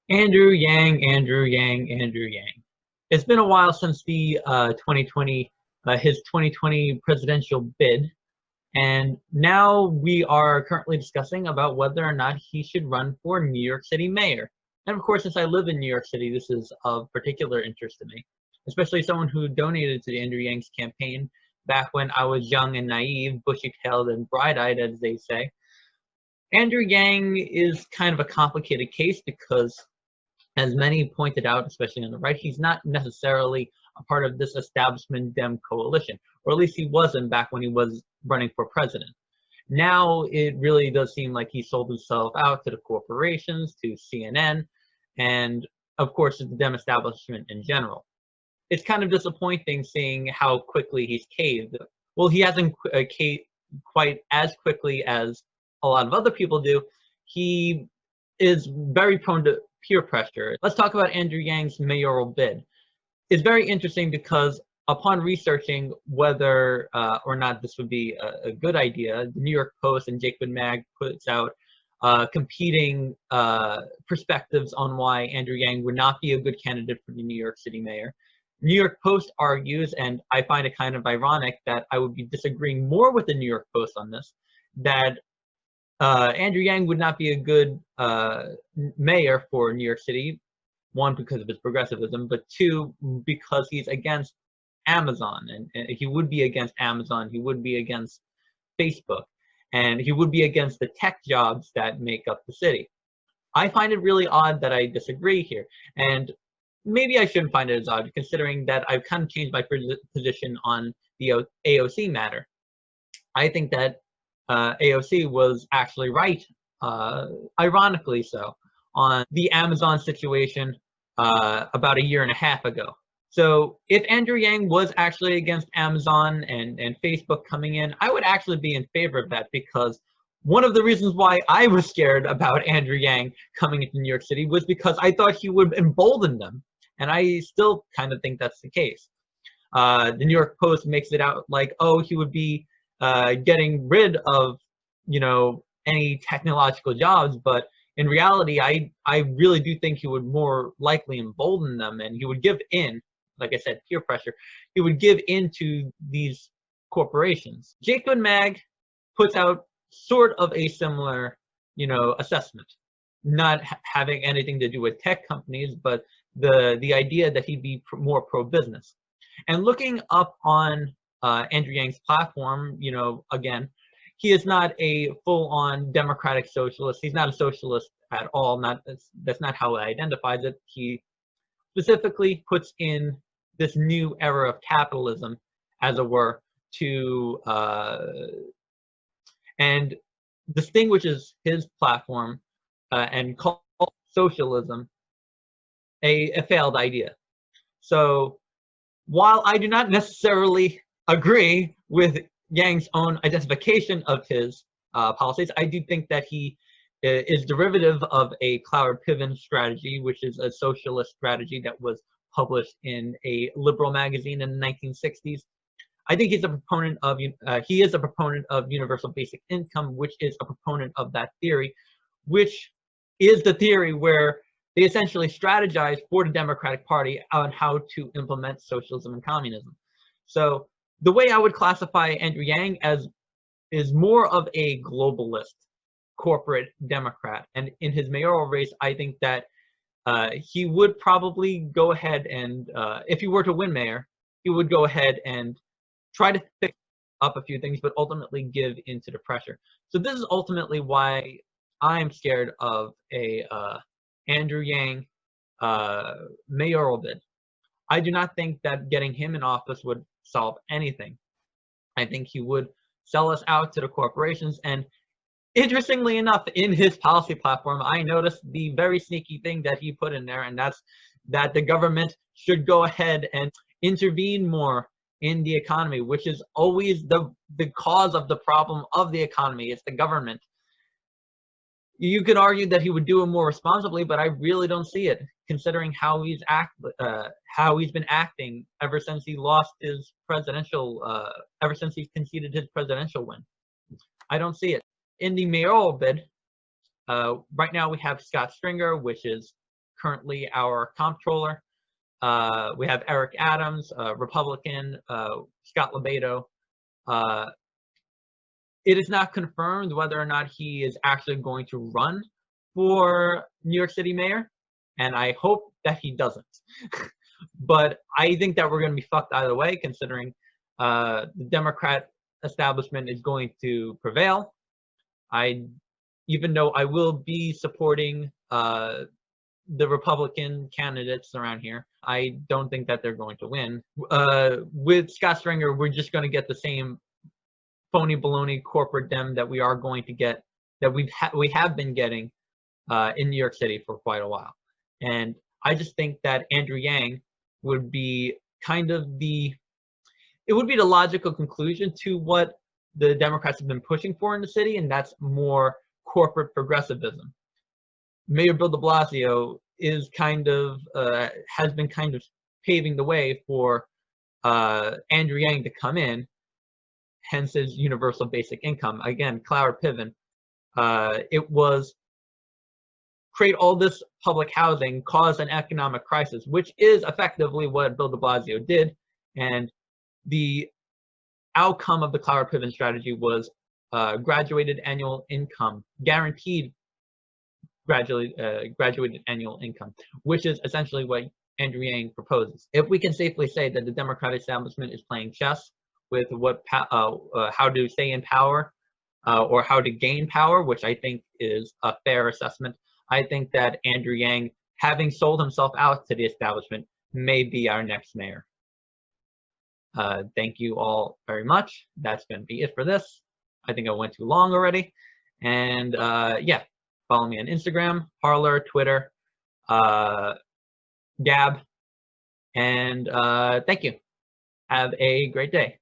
Andrew Yang, Andrew Yang, Andrew Yang. It's been a while since the 2020, his 2020 presidential bid, and now we are currently discussing about whether or not he should run for New York City mayor. And of course, since I live in New York City, this is of particular interest to me, especially someone who donated to Andrew Yang's campaign back when I was young and naive, bushy-tailed and bright-eyed, as they say. Andrew Yang is kind of a complicated case because, as many pointed out, especially on the right, he's not necessarily a part of this establishment Dem coalition, or at least he wasn't back when he was running for president. Now it really does seem like he sold himself out to the corporations, to CNN, and of course to the Dem establishment in general. It's kind of disappointing seeing how quickly he's caved. Well, he hasn't caved quite as quickly as a lot of other people do. He is very prone to peer pressure. Let's talk about Andrew Yang's mayoral bid. It's very interesting because upon researching whether or not this would be a good idea, the New York Post and Jake Mag puts out competing perspectives on why Andrew Yang would not be a good candidate for the New York City mayor. New York Post argues, and I find it kind of ironic that I would be disagreeing more with the New York Post on this, that Andrew Yang would not be a good mayor for New York City, one, because of his progressivism, but two, because he's against Amazon, and he would be against Amazon, he would be against Facebook, and he would be against the tech jobs that make up the city. I find it really odd that I disagree here, and maybe I shouldn't find it as odd, considering that I've kind of changed my position on the AOC matter. I think that AOC was actually right, ironically so, on the Amazon situation about a year and a half ago. So if Andrew Yang was actually against Amazon and Facebook coming in, I would actually be in favor of that, because one of the reasons why I was scared about Andrew Yang coming into New York City was because I thought he would embolden them. And I still kind of think that's the case. The New York Post makes it out like, oh, he would be getting rid of, any technological jobs, but in reality, I really do think he would more likely embolden them, and he would give in, like I said, peer pressure. He would give in to these corporations. Jake Mag puts out sort of a similar, assessment, not having anything to do with tech companies, but the idea that he'd be more pro-business. And looking up on Andrew Yang's platform, again, he is not a full-on democratic socialist. He's not a socialist at all. That's not how he identifies it. He specifically puts in this new era of capitalism, as it were, to and distinguishes his platform and calls socialism a failed idea. So while I do not necessarily agree with Yang's own identification of his policies, I do think that he is derivative of a Cloward-Piven strategy, which is a socialist strategy that was published in a liberal magazine in the 1960s. I think he's a proponent of universal basic income, which is a proponent of that theory, which is the theory where they essentially strategize for the Democratic Party on how to implement socialism and communism. So the way I would classify Andrew Yang as is more of a globalist corporate Democrat. And in his mayoral race, I think that he would probably go ahead and, if he were to win mayor, he would go ahead and try to fix up a few things, but ultimately give into the pressure. So this is ultimately why I'm scared of a Andrew Yang mayoral bid. I do not think that getting him in office would solve anything. I think he would sell us out to the corporations. And interestingly enough, in his policy platform, I noticed the very sneaky thing that he put in there, and that's that the government should go ahead and intervene more in the economy, which is always the cause of the problem of the economy. It's the government. You could argue that he would do it more responsibly, but I really don't see it, considering how he's been acting ever since he lost his presidential, ever since he conceded his presidential win. I don't see it. In the mayoral bid, right now we have Scott Stringer, which is currently our comptroller. We have Eric Adams, Republican, Scott Lebedo. It is not confirmed whether or not he is actually going to run for New York City mayor, and I hope that he doesn't. But I think that we're going to be fucked either way, considering the Democrat establishment is going to prevail. Even though I will be supporting the Republican candidates around here, I don't think that they're going to win. With Scott Stringer, we're just going to get the same phony baloney corporate dem that we are going to get, that we have been getting in New York City for quite a while. And I just think that Andrew Yang would be kind of it would be the logical conclusion to what the Democrats have been pushing for in the city, and that's more corporate progressivism. Mayor Bill de Blasio is has been kind of paving the way for Andrew Yang to come in, hence his universal basic income. Again, Cloward Piven, it was create all this public housing, cause an economic crisis, which is effectively what Bill de Blasio did. And the outcome of the Cloward Piven strategy was graduated annual income, guaranteed graduated annual income, which is essentially what Andrew Yang proposes. If we can safely say that the Democratic establishment is playing chess with how to stay in power or how to gain power, which I think is a fair assessment, I think that Andrew Yang, having sold himself out to the establishment, may be our next mayor. Thank you all very much. That's going to be it for this. I think I went too long already. And yeah, follow me on Instagram, Parler, Twitter, Gab, and thank you. Have a great day.